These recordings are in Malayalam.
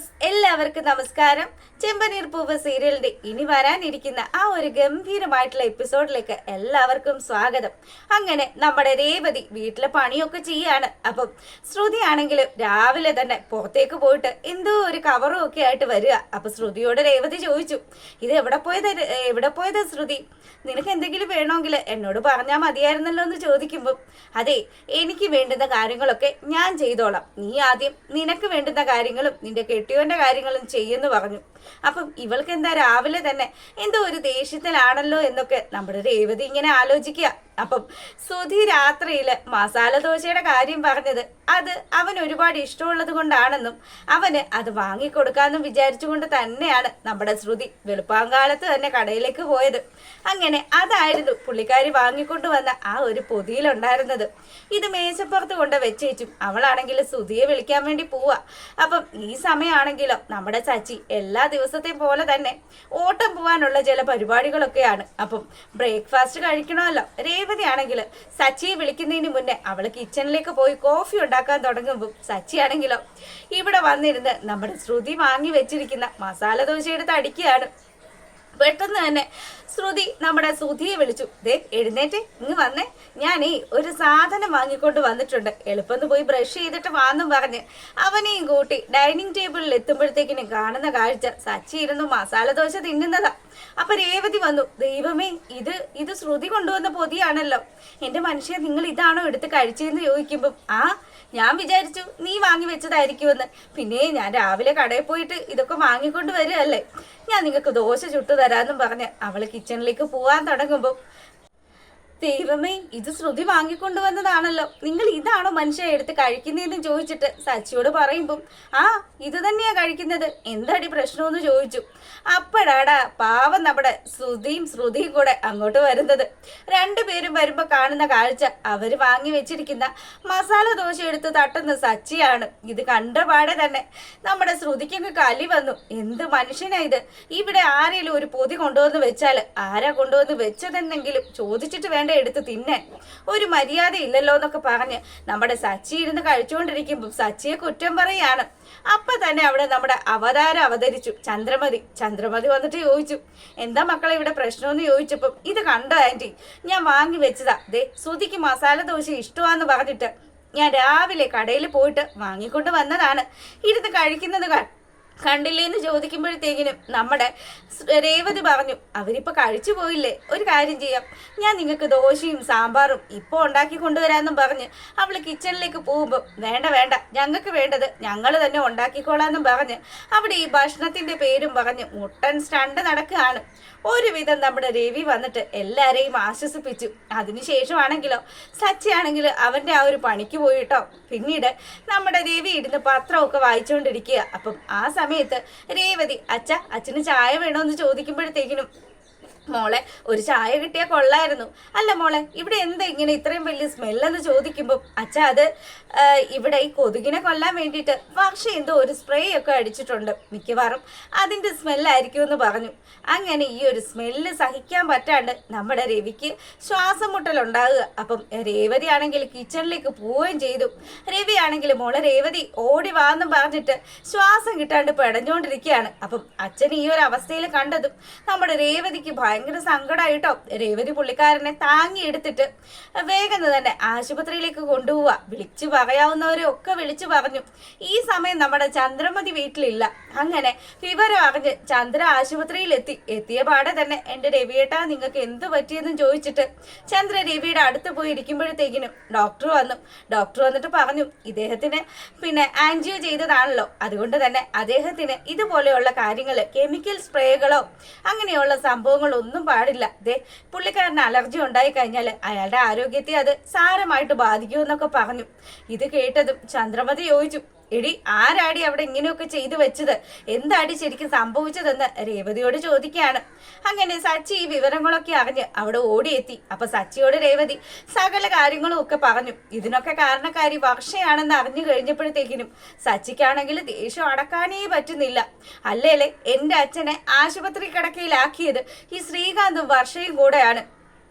വ്യൂവേഴ്സ് എല്ലാവർക്കും നമസ്കാരം. ചെമ്പനീർ പൂവ് സീരിയലിന്റെ ഇനി വരാനിരിക്കുന്ന ആ ഒരു ഗംഭീരമായിട്ടുള്ള എപ്പിസോഡിലേക്ക് എല്ലാവർക്കും സ്വാഗതം. അങ്ങനെ നമ്മുടെ രേവതി വീട്ടിലെ പണിയൊക്കെ ചെയ്യാണ്. അപ്പം ശ്രുതി ആണെങ്കിൽ രാവിലെ തന്നെ പുറത്തേക്ക് പോയിട്ട് എന്തോ ഒരു കവറും ഒക്കെ ആയിട്ട് വരിക. അപ്പൊ ശ്രുതിയോട് രേവതി ചോദിച്ചു, ഇത് എവിടെ പോയതാ ശ്രുതി? നിനക്ക് എന്തെങ്കിലും വേണമെങ്കിൽ എന്നോട് പറഞ്ഞാൽ മതിയായിരുന്നല്ലോ എന്ന് ചോദിക്കുമ്പോൾ, അതെ, എനിക്ക് വേണ്ടുന്ന കാര്യങ്ങളൊക്കെ ഞാൻ ചെയ്തോളാം, നീ ആദ്യം നിനക്ക് വേണ്ടുന്ന കാര്യങ്ങളും നിന്റെ കെട്ടിയോന്റെ കാര്യങ്ങളും ചെയ്യുന്നു പറഞ്ഞു. അപ്പം ഇവൾക്ക് എന്താ രാവിലെ തന്നെ എന്തോ ഒരു ദേഷ്യത്തിലാണല്ലോ എന്നൊക്കെ നമ്മുടെ രേവതി ഇങ്ങനെ ആലോചിക്കുക. അപ്പം സുധി രാത്രിയിൽ മസാല ദോശയുടെ കാര്യം പറഞ്ഞത് അത് അവൻ ഒരുപാട് ഇഷ്ടമുള്ളത് കൊണ്ടാണെന്നും അവന് അത് വാങ്ങിക്കൊടുക്കാമെന്നും വിചാരിച്ചുകൊണ്ട് തന്നെയാണ് നമ്മുടെ ശ്രുതി വെളുപ്പാങ്കാലത്ത് തന്നെ കടയിലേക്ക് പോയത്. അങ്ങനെ അതായിരുന്നു പുള്ളിക്കാരി വാങ്ങിക്കൊണ്ടു വന്ന ആ ഒരു പൊതിയിലുണ്ടായിരുന്നത്. ഇത് മേശപ്പുറത്ത് കൊണ്ട് വെച്ചേച്ചും അവളാണെങ്കിൽ സുധിയെ വിളിക്കാൻ വേണ്ടി പോവാ. അപ്പം ഈ സമയമാണെങ്കിലോ നമ്മുടെ ചച്ചി എല്ലാ ദിവസത്തെയും പോലെ തന്നെ ഓട്ടം പോകാനുള്ള ചില പരിപാടികളൊക്കെയാണ്. അപ്പം ബ്രേക്ക്ഫാസ്റ്റ് കഴിക്കണമല്ലോ. രേവതി ആണെങ്കിൽ സച്ചിയെ വിളിക്കുന്നതിന് മുന്നേ അവള് കിച്ചണിലേക്ക് പോയി കോഫി ഉണ്ടാക്കാൻ തുടങ്ങുമ്പോൾ സച്ചി ആണെങ്കിലോ ഇവിടെ വന്നിരുന്ന് നമ്മുടെ ശ്രുതി വാങ്ങി വെച്ചിരിക്കുന്ന മസാല ദോശ എടുത്ത് അടിക്കുകയാണ്. പെട്ടെന്ന് തന്നെ ശ്രുതി നമ്മുടെ സുധിയെ വിളിച്ചു, ദേ എഴുന്നേറ്റ് ഇങ്ങ് വന്നേ, ഞാനേ ഒരു സാധനം വാങ്ങിക്കൊണ്ട് വന്നിട്ടുണ്ട്, എളുപ്പം പോയി ബ്രഷ് ചെയ്തിട്ട് വാന്നും പറഞ്ഞ് അവനെയും കൂട്ടി ഡൈനിങ് ടേബിളിൽ എത്തുമ്പോഴത്തേക്കിനും കാണുന്ന കാഴ്ച സച്ചി ഇരുന്നു മസാല ദോശ തിന്നുന്നതാ. അപ്പൊ രേവതി വന്നു, ദൈവമേ, ഇത് ശ്രുതി കൊണ്ടുവന്ന പൊതിയാണല്ലോ, എന്റെ മനുഷ്യ നിങ്ങൾ ഇതാണോ എടുത്ത് കഴിച്ചതെന്ന് ചോദിക്കുമ്പം, ആ ഞാൻ വിചാരിച്ചു നീ വാങ്ങി വെച്ചതായിരിക്കുമെന്ന്, പിന്നെ ഞാൻ രാവിലെ കടയിൽ പോയിട്ട് ഇതൊക്കെ വാങ്ങിക്കൊണ്ട് വരികയല്ലേ, ഞാൻ നിങ്ങൾക്ക് ദോശ ചുട്ടു തരാമെന്നും പറഞ്ഞ് അവള് കിച്ചണിലേക്ക് പോവാൻ തുടങ്ങുമ്പോൾ, ദൈവമേ, ഇത് ശ്രുതി വാങ്ങിക്കൊണ്ടുവന്നതാണല്ലോ, നിങ്ങൾ ഇതാണോ മനുഷ്യ എടുത്ത് കഴിക്കുന്നതെന്ന് ചോദിച്ചിട്ട് സച്ചിയോട് പറയുമ്പം, ആ ഇത് തന്നെയാ കഴിക്കുന്നത്, എന്താടി പ്രശ്നമെന്ന് ചോദിച്ചു. അപ്പോഴാടാ പാവം നമ്മുടെ ശ്രുതിയും കൂടെ അങ്ങോട്ട് വരുന്നത്. രണ്ടുപേരും വരുമ്പോ കാണുന്ന കാഴ്ച അവര് വാങ്ങി വെച്ചിരിക്കുന്ന മസാല ദോശ എടുത്ത് തട്ടുന്ന സച്ചിയാണ്. ഇത് കണ്ടപാടെ തന്നെ നമ്മുടെ ശ്രുതിക്കൊക്കെ കലി വന്നു. എന്ത് മനുഷ്യനാ ഇത്, ഇവിടെ ആരെങ്കിലും ഒരു പൊതി കൊണ്ടുവന്ന് വെച്ചാൽ ആരാ കൊണ്ടുവന്ന് വെച്ചതെന്നെങ്കിലും ചോദിച്ചിട്ട് വേണ്ട എടുത്ത് തിന്നാൻ, ഒരു മര്യാദ ഇല്ലല്ലോ എന്നൊക്കെ പറഞ്ഞ് നമ്മുടെ സച്ചി ഇരുന്ന് കഴിച്ചുകൊണ്ടിരിക്കുമ്പോൾ സച്ചിയെ കുറ്റം പറയാണ്. അപ്പൊ തന്നെ അവിടെ നമ്മുടെ അവതാരം അവതരിച്ചു, ചന്ദ്രമതി വന്നിട്ട് ചോദിച്ചു, എന്താ മക്കളെ ഇവിടെ പ്രശ്നമെന്ന് ചോദിച്ചപ്പം, ഇത് കണ്ടോ ആന്റി, ഞാൻ വാങ്ങി വെച്ചതാ, ദേ ശ്രുതിക്ക് മസാല ദോശ ഇഷ്ടമാന്ന് പറഞ്ഞിട്ട് ഞാൻ രാവിലെ കടയിൽ പോയിട്ട് വാങ്ങിക്കൊണ്ട് വന്നതാണ്, ഇരുന്ന് കഴിക്കുന്നത് കണ്ടില്ലേന്ന് ചോദിക്കുമ്പോഴത്തേക്കിനും നമ്മുടെ രേവതി പറഞ്ഞു, അവരിപ്പോൾ കഴിച്ചു പോയില്ലേ, ഒരു കാര്യം ചെയ്യാം, ഞാൻ നിങ്ങൾക്ക് ദോശയും സാമ്പാറും ഇപ്പോൾ ഉണ്ടാക്കി കൊണ്ടുവരാമെന്നും പറഞ്ഞ് അവൾ കിച്ചണിലേക്ക് പോകുമ്പോൾ, വേണ്ട ഞങ്ങൾക്ക് വേണ്ടത് ഞങ്ങൾ തന്നെ ഉണ്ടാക്കിക്കോളാമെന്നും പറഞ്ഞ് അവിടെ ഈ ഭക്ഷണത്തിൻ്റെ പേരും പറഞ്ഞ് മുട്ടൻ സ്റ്റണ്ട് നടക്കുകയാണ്. ഒരുവിധം നമ്മുടെ രവി വന്നിട്ട് എല്ലാവരെയും ആശ്വസിപ്പിച്ചു. അതിനുശേഷമാണെങ്കിലോ സച്ചി ആണെങ്കിൽ അവൻ്റെ ആ ഒരു പണിക്ക് പോയിട്ടോ. പിന്നീട് നമ്മുടെ രവി ഇരുന്ന് പത്രമൊക്കെ വായിച്ചുകൊണ്ടിരിക്കുക. അപ്പം ആ സമയത്ത് രേവതി, അച്ഛന് ചായ വേണോന്ന് ചോദിക്കുമ്പോഴത്തേക്കിനും, മോളെ ഒരു ചായ കിട്ടിയാൽ കൊള്ളായിരുന്നു. അല്ല മോളെ, ഇവിടെ എന്താ ഇങ്ങനെ ഇത്രയും വലിയ സ്മെല്ലെന്ന് ചോദിക്കുമ്പോൾ, അച്ഛാ അത് ഇവിടെ ഈ കൊതുകിനെ കൊല്ലാൻ വേണ്ടിയിട്ട് പക്ഷേ എന്തോ ഒരു സ്പ്രേ ഒക്കെ അടിച്ചിട്ടുണ്ട്, മിക്കവാറും അതിൻ്റെ സ്മെല്ലായിരിക്കുമെന്ന് പറഞ്ഞു. അങ്ങനെ ഈ ഒരു സ്മെല്ല് സഹിക്കാൻ പറ്റാണ്ട് നമ്മുടെ രവിക്ക് ശ്വാസം മുട്ടലുണ്ടാകുക. അപ്പം രേവതി ആണെങ്കിൽ കിച്ചണിലേക്ക് പോവുകയും ചെയ്തു. രവി ആണെങ്കിൽ മോളെ രേവതി ഓടി വാന്നും പറഞ്ഞിട്ട് ശ്വാസം കിട്ടാണ്ട് പെടഞ്ഞുകൊണ്ടിരിക്കുകയാണ്. അപ്പം അച്ഛൻ ഈ ഒരു അവസ്ഥയിൽ കണ്ടതും നമ്മുടെ രേവതിക്ക് ഭയങ്കര സങ്കടമായിട്ടോ. രേവതി പുള്ളിക്കാരനെ താങ്ങി എടുത്തിട്ട് വേഗം തന്നെ ആശുപത്രിയിലേക്ക് കൊണ്ടുപോവുക. വിളിച്ചു പറയാവുന്നവരെ ഒക്കെ വിളിച്ചു പറഞ്ഞു. ഈ സമയം നമ്മുടെ ചന്ദ്രമതി വീട്ടിലില്ല. അങ്ങനെ വിവരം അറിഞ്ഞ് ചന്ദ്ര ആശുപത്രിയിൽ എത്തിയ പാടെ തന്നെ എൻ്റെ രവിയേട്ടാ നിങ്ങൾക്ക് എന്ത് പറ്റിയെന്ന് ചോദിച്ചിട്ട് ചന്ദ്ര രവിയുടെ അടുത്ത് പോയി ഇരിക്കുമ്പോഴത്തേക്കിനും ഡോക്ടർ വന്നിട്ട് പറഞ്ഞു, ഇദ്ദേഹത്തിന് ആൻജിയോ ചെയ്തതാണല്ലോ, അതുകൊണ്ട് തന്നെ അദ്ദേഹത്തിന് ഇതുപോലെയുള്ള കാര്യങ്ങൾ കെമിക്കൽ സ്പ്രേകളോ അങ്ങനെയുള്ള സംഭവങ്ങളോ ഒന്നും പാടില്ല. പുള്ളിക്കാരന് അലർജി ഉണ്ടായി കഴിഞ്ഞാൽ അയാളുടെ ആരോഗ്യത്തെ അത് സാരമായിട്ട് ബാധിക്കുമെന്നൊക്കെ പറഞ്ഞു. ഇത് കേട്ടതും ചന്ദ്രമതി ചോദിച്ചു, എടി ആരാടി അവിടെ ഇങ്ങനെയൊക്കെ ചെയ്തു വെച്ചത്, എന്താടി ശരിക്കും സംഭവിച്ചതെന്ന് രേവതിയോട് ചോദിക്കുകയാണ്. അങ്ങനെ സച്ചി ഈ വിവരങ്ങളൊക്കെ അറിഞ്ഞ് അവിടെ ഓടിയെത്തി. അപ്പൊ സച്ചിയോട് രേവതി സകല കാര്യങ്ങളും ഒക്കെ പറഞ്ഞു. ഇതിനൊക്കെ കാരണക്കാരി വർഷയാണെന്ന് അറിഞ്ഞു കഴിഞ്ഞപ്പോഴത്തേക്കിനും സച്ചിക്കാണെങ്കിൽ ദേഷ്യം അടക്കാനേ പറ്റുന്നില്ല. അല്ലേലെ എൻ്റെ അച്ഛനെ ആശുപത്രി കിടക്കയിലാക്കിയത് ഈ ശ്രീകാന്തും വർഷയും കൂടെയാണ്.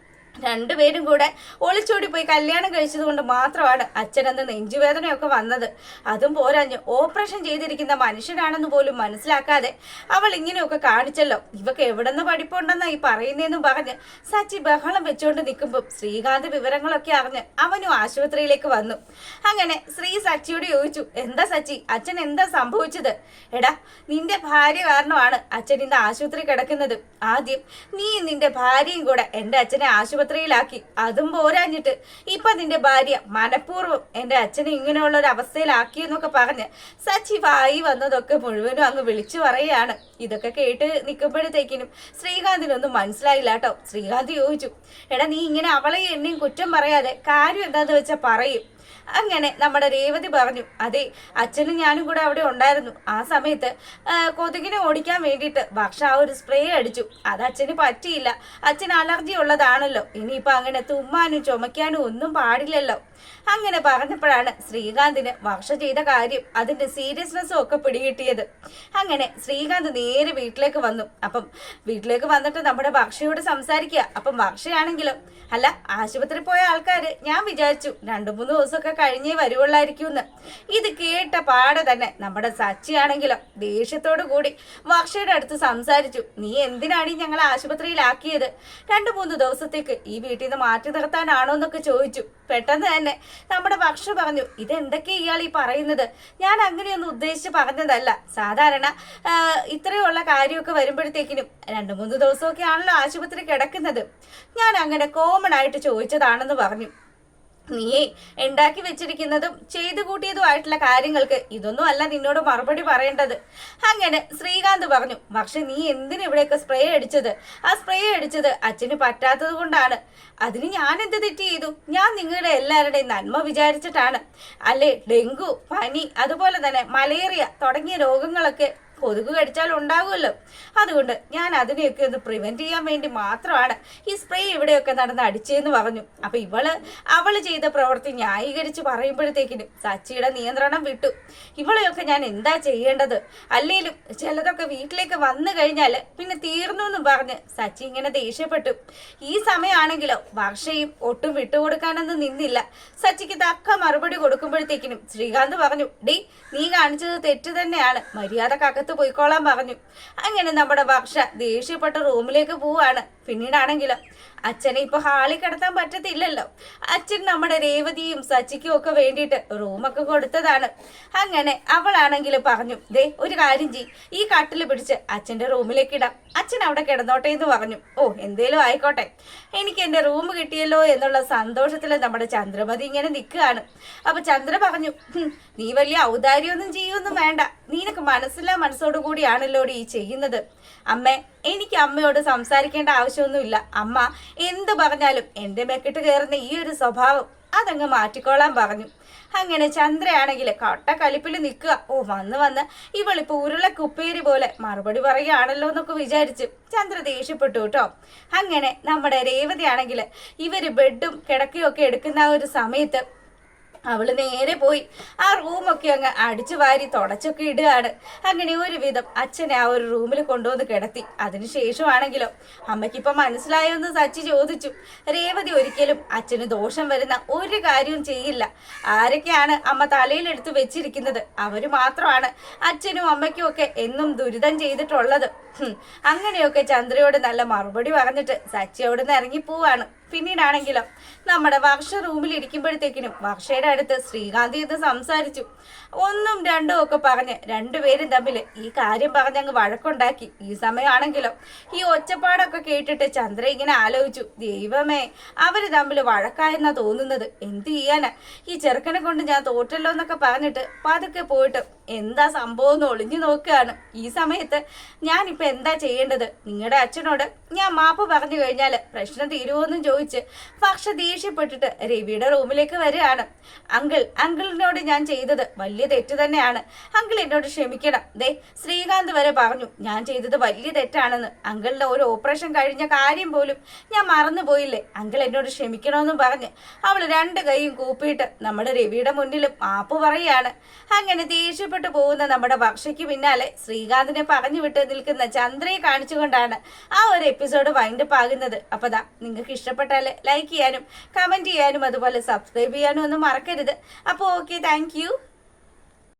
രണ്ടുപേരും കൂടെ ഒളിച്ചോടി പോയി കല്യാണം കഴിച്ചത് കൊണ്ട് മാത്രമാണ് അച്ഛനെന്ന് നെഞ്ചുവേദനയൊക്കെ വന്നത്. അതും പോരാഞ്ഞ് ഓപ്പറേഷൻ ചെയ്തിരിക്കുന്ന മനുഷ്യനാണെന്ന് പോലും മനസ്സിലാക്കാതെ അവൾ ഇങ്ങനെയൊക്കെ കാണിച്ചല്ലോ, ഇവക്ക് എവിടെന്ന് പഠിപ്പുണ്ടെന്നാ ഈ പറയുന്നതെന്നും പറഞ്ഞ് സച്ചി ബഹളം വെച്ചുകൊണ്ട് നിൽക്കുമ്പോൾ ശ്രീകാന്ത് വിവരങ്ങളൊക്കെ അറിഞ്ഞ് അവനും ആശുപത്രിയിലേക്ക് വന്നു. അങ്ങനെ ശ്രീ സച്ചിയോട് ചോദിച്ചു, എന്താ സച്ചി, അച്ഛൻ എന്താ സംഭവിച്ചത്? എടാ, നിന്റെ ഭാര്യ കാരണമാണ് അച്ഛൻ ഇന്ന് ആശുപത്രി കിടക്കുന്നത്. ആദ്യം നീ നിന്റെ ഭാര്യയും കൂടെ എൻ്റെ അച്ഛനെ ആശുപത്രിയിലാക്കി. അതും പോരാഞ്ഞിട്ട് ഇപ്പൊ നിന്റെ ഭാര്യ മനഃപൂർവ്വം എൻ്റെ അച്ഛനെ ഇങ്ങനെയുള്ള ഒരു അവസ്ഥയിലാക്കിയെന്നൊക്കെ പറഞ്ഞ് സച്ചി വായി വന്നതൊക്കെ മുഴുവനും അങ്ങ് വിളിച്ചു പറയുകയാണ്. ഇതൊക്കെ കേട്ട് നിൽക്കുമ്പോഴത്തേക്കിനും ശ്രീകാന്തിനൊന്നും മനസ്സിലായില്ല കേട്ടോ. ശ്രീകാന്ത് ചോദിച്ചു, എടാ നീ ഇങ്ങനെ അവളെയും എന്നെയും കുറ്റം പറയാതെ കാര്യം എന്താന്ന് വെച്ചാൽ പറയും. അങ്ങനെ നമ്മുടെ രേവതി പറഞ്ഞു, അതെ, അച്ഛനും ഞാനും കൂടെ അവിടെ ഉണ്ടായിരുന്നു. ആ സമയത്ത് കൊതുകിനെ ഓടിക്കാൻ വേണ്ടിയിട്ട് ഭക്ഷ ആ ഒരു സ്പ്രേ അടിച്ചു. അത് അച്ഛന് പറ്റിയില്ല. അച്ഛന് അലർജി ഉള്ളതാണല്ലോ, ഇനിയിപ്പോൾ അങ്ങനെ തുമ്മാനും ചുമയ്ക്കാനും ഒന്നും പാടില്ലല്ലോ. അങ്ങനെ പറഞ്ഞപ്പോഴാണ് ശ്രീകാന്തിന് വർഷ ചെയ്ത കാര്യം അതിന്റെ സീരിയസ്നെസ്സും ഒക്കെ പിടികിട്ടിയത്. അങ്ങനെ ശ്രീകാന്ത് നേരെ വീട്ടിലേക്ക് വന്നു. അപ്പം വീട്ടിലേക്ക് വന്നിട്ട് നമ്മുടെ വർഷയോട് സംസാരിക്കുക. അപ്പം വർഷയാണെങ്കിലും, അല്ല, ആശുപത്രി പോയ ആൾക്കാര് ഞാൻ വിചാരിച്ചു 2-3 ദിവസമൊക്കെ കഴിഞ്ഞേ വരുവുള്ളായിരിക്കും. ഇത് കേട്ട പാടെ തന്നെ നമ്മുടെ സച്ചിയാണെങ്കിലും ദേഷ്യത്തോടു കൂടി വർഷയുടെ അടുത്ത് സംസാരിച്ചു. നീ എന്തിനാണ് ഞങ്ങളെ ആശുപത്രിയിലാക്കിയത്? 2-3 ദിവസത്തേക്ക് ഈ വീട്ടിൽ നിന്ന് മാറ്റി നിർത്താനാണോ എന്നൊക്കെ ചോദിച്ചു. പെട്ടെന്ന് തന്നെ നമ്മുടെ വർഷ പറഞ്ഞു, ഇതെന്തൊക്കെയാ ഇയാൾ ഈ പറയുന്നത്? ഞാൻ അങ്ങനെയൊന്നും ഉദ്ദേശിച്ച് പറഞ്ഞതല്ല. സാധാരണ ഇത്രയുള്ള കാര്യമൊക്കെ വരുമ്പോഴത്തേക്കിനും 2-3 ദിവസമൊക്കെ ആണല്ലോ ആശുപത്രി കിടക്കുന്നത്. ഞാൻ അങ്ങനെ കോമൺ ആയിട്ട് ചോദിച്ചതാണെന്ന് പറഞ്ഞു. നീ ഉണ്ടാക്കി വെച്ചിരിക്കുന്നതും ചെയ്തു കൂട്ടിയതുമായിട്ടുള്ള കാര്യങ്ങൾക്ക് ഇതൊന്നും അല്ല നിന്നോട് മറുപടി പറയേണ്ടത്. അങ്ങനെ ശ്രീകാന്ത് പറഞ്ഞു, പക്ഷെ നീ എന്തിനു ഇവിടെയൊക്കെ സ്പ്രേ അടിച്ചത്? ആ സ്പ്രേ അടിച്ചത് അച്ഛന് പറ്റാത്തത് കൊണ്ടാണ്. അതിന് ഞാൻ എന്ത് തെറ്റ് ചെയ്തു? ഞാൻ നിങ്ങളുടെ എല്ലാവരുടെയും നന്മ വിചാരിച്ചിട്ടാണ്. അല്ലേ, ഡെങ്കു, പനി, അതുപോലെ തന്നെ മലേറിയ തുടങ്ങിയ രോഗങ്ങളൊക്കെ കൊതുക് കടിച്ചാൽ ഉണ്ടാകുമല്ലോ. അതുകൊണ്ട് ഞാൻ അതിനെയൊക്കെ ഒന്ന് പ്രിവെന്റ് ചെയ്യാൻ വേണ്ടി മാത്രമാണ് ഈ സ്പ്രേ ഇവിടെയൊക്കെ നടന്ന് അടിച്ചതെന്ന് പറഞ്ഞു. അപ്പൊ അവള് ചെയ്ത പ്രവൃത്തി ന്യായീകരിച്ച് പറയുമ്പോഴത്തേക്കിനും സച്ചിയുടെ നിയന്ത്രണം വിട്ടു. ഇവളെയൊക്കെ ഞാൻ എന്താ ചെയ്യേണ്ടത്? അല്ലേലും ചിലതൊക്കെ വീട്ടിലേക്ക് വന്നു കഴിഞ്ഞാൽ പിന്നെ തീർന്നു എന്നും പറഞ്ഞ് സച്ചി ഇങ്ങനെ ദേഷ്യപ്പെട്ടു. ഈ സമയമാണെങ്കിലോ വർഷയും ഒട്ടും വിട്ടുകൊടുക്കാനൊന്നും നിന്നില്ല. സച്ചിക്ക് തക്ക മറുപടി കൊടുക്കുമ്പോഴത്തേക്കിനും ശ്രീകാന്ത് പറഞ്ഞു, ഡി, നീ കാണിച്ചത് തെറ്റ് തന്നെയാണ്, മര്യാദ പോയിക്കോളാൻ പറഞ്ഞു. അങ്ങനെ നമ്മുടെ വർഷ ദേഷ്യപ്പെട്ട റൂമിലേക്ക് പോവാണ്. പിന്നീടാണെങ്കിലും അച്ഛനെ ഇപ്പൊ ഹാളിൽ കിടത്താൻ പറ്റത്തില്ലല്ലോ. അച്ഛൻ നമ്മുടെ രേവതിയും സച്ചിക്കും ഒക്കെ വേണ്ടിയിട്ട് റൂമൊക്കെ കൊടുത്തതാണ്. അങ്ങനെ അവളാണെങ്കിൽ പറഞ്ഞു, ദേ ഒരു കാര്യം ചെയ്, ഈ കട്ടിൽ പിടിച്ച് അച്ഛന്റെ റൂമിലേക്ക് ഇടാം, അച്ഛൻ അവിടെ കിടന്നോട്ടെ എന്ന് പറഞ്ഞു. ഓ, എന്തേലും ആയിക്കോട്ടെ, എനിക്ക് എന്റെ റൂം കിട്ടിയല്ലോ എന്നുള്ള സന്തോഷത്തിൽ നമ്മുടെ ചന്ദ്രമതി ഇങ്ങനെ നിൽക്കുകയാണ്. അപ്പൊ ചന്ദ്ര പറഞ്ഞു, നീ വലിയ ഔദാര്യമൊന്നും ചെയ്യൊന്നും വേണ്ട, നീനക്ക് മനസ്സോടു കൂടിയാണല്ലോ ഈ ചെയ്യുന്നത്. അമ്മേ, എനിക്ക് അമ്മയോട് സംസാരിക്കേണ്ട ആവശ്യമൊന്നുമില്ല. അമ്മ എന്ത് പറഞ്ഞാലും എൻ്റെ മെക്കിട്ട് കയറുന്ന ഈ ഒരു സ്വഭാവം അതങ്ങ് മാറ്റിക്കോളാൻ പറഞ്ഞു. അങ്ങനെ ചന്ദ്രയാണെങ്കിൽ കലിപ്പിൽ നിൽക്കുക. ഓ, വന്ന് ഇവളിപ്പോ ഉരുളക്കുപ്പേരി പോലെ മറുപടി പറയുകയാണല്ലോ എന്നൊക്കെ വിചാരിച്ച് ചന്ദ്ര ദേഷ്യപ്പെട്ടു കേട്ടോ. അങ്ങനെ നമ്മുടെ രേവതി ആണെങ്കിൽ ഇവര് ബെഡും കിടക്കയും ഒക്കെ എടുക്കുന്ന ആ ഒരു സമയത്ത് അവള് നേരെ പോയി ആ റൂമൊക്കെ അങ്ങ് അടിച്ചു വാരി തുടച്ചൊക്കെ ഇടുകയാണ്. അങ്ങനെ ഒരുവിധം അച്ഛനെ ആ ഒരു റൂമിൽ കൊണ്ടുവന്ന് കിടത്തി. അതിനുശേഷമാണെങ്കിലോ അമ്മയ്ക്കിപ്പം മനസ്സിലായോന്ന് സച്ചി ചോദിച്ചു. രേവതി ഒരിക്കലും അച്ഛന് ദോഷം വരുന്ന ഒരു കാര്യവും ചെയ്യില്ല. ആരൊക്കെയാണ് അമ്മ തലയിലെടുത്ത് വെച്ചിരിക്കുന്നത് അവര് മാത്രമാണ് അച്ഛനും അമ്മയ്ക്കും ഒക്കെ എന്നും ദുരിതം ചെയ്തിട്ടുള്ളത്. അങ്ങനെയൊക്കെ ചന്ദ്രയോട് നല്ല മറുപടി പറഞ്ഞിട്ട് സച്ചി അവിടെ നിന്ന് ഇറങ്ങിപ്പോവാണ്. പിന്നീടാണെങ്കിലും നമ്മുടെ വർഷ റൂമിൽ ഇരിക്കുമ്പോഴത്തേക്കിനും വർഷയുടെ അടുത്ത് ശ്രീകാന്തി എന്ന് സംസാരിച്ചു. 1ഉം 2ഉം ഒക്കെ പറഞ്ഞ് രണ്ടുപേരും തമ്മിൽ ഈ കാര്യം പറഞ്ഞങ്ങ് വഴക്കുണ്ടാക്കി. ഈ സമയമാണെങ്കിലും ഈ ഒച്ചപ്പാടൊക്കെ കേട്ടിട്ട് ചന്ദ്ര ഇങ്ങനെ ആലോചിച്ചു, ദൈവമേ, അവര് തമ്മിൽ വഴക്കായെന്നാ തോന്നുന്നത്. എന്ത് ചെയ്യാനാ, ഈ ചെറുക്കനെ കൊണ്ട് ഞാൻ തോറ്റല്ലോ എന്നൊക്കെ പറഞ്ഞിട്ട് പതുക്കെ പോയിട്ട് എന്താ സംഭവം എന്ന് ഒളിഞ്ഞു നോക്കുകയാണ്. ഈ സമയത്ത് ഞാനിപ്പോ എന്താ ചെയ്യേണ്ടത്? നിങ്ങളുടെ അച്ഛനോട് ഞാൻ മാപ്പ് പറഞ്ഞു കഴിഞ്ഞാൽ പ്രശ്നം തീരുമോന്നും ചോദിച്ച് വർഷ ദേഷ്യപ്പെട്ടിട്ട് രവിയുടെ റൂമിലേക്ക് വരികയാണ്. അങ്കിളിനോട് ഞാൻ ചെയ്തത് വലിയ തെറ്റ് തന്നെയാണ്. അങ്കിൾ എന്നോട് ക്ഷമിക്കണം. ദേ, ശ്രീകാന്ത് വരെ പറഞ്ഞു ഞാൻ ചെയ്തത് വലിയ തെറ്റാണെന്ന്. അങ്കിളിന്റെ ഒരു ഓപ്പറേഷൻ കഴിഞ്ഞ കാര്യം പോലും ഞാൻ മറന്നുപോയില്ലേ, അങ്കിൾ എന്നോട് ക്ഷമിക്കണമെന്നും പറഞ്ഞ് അവൾ 2 കൈയും കൂപ്പിയിട്ട് നമ്മുടെ രവിയുടെ മുന്നിലും മാപ്പ് പറയുകയാണ്. അങ്ങനെ ദേഷ്യപ്പെട്ടു പോകുന്ന നമ്മുടെ വർഷയ്ക്ക് പിന്നാലെ ശ്രീകാന്തിനെ പറഞ്ഞു വിട്ട് നിൽക്കുന്ന ചന്ദ്രയെ കാണിച്ചുകൊണ്ടാണ് ആ ഒരു എപ്പിസോഡ് വൈൻഡപ്പ് ആകുന്നത്. അപ്പൊ നിങ്ങൾക്ക് ഇഷ്ടപ്പെട്ട ഇഷ്ടപ്പെട്ടാൽ ലൈക്ക് ചെയ്യാനും കമൻറ്റ് ചെയ്യാനും അതുപോലെ സബ്സ്ക്രൈബ് ചെയ്യാനും ഒന്നും മറക്കരുത്. അപ്പോൾ ഓക്കെ, താങ്ക്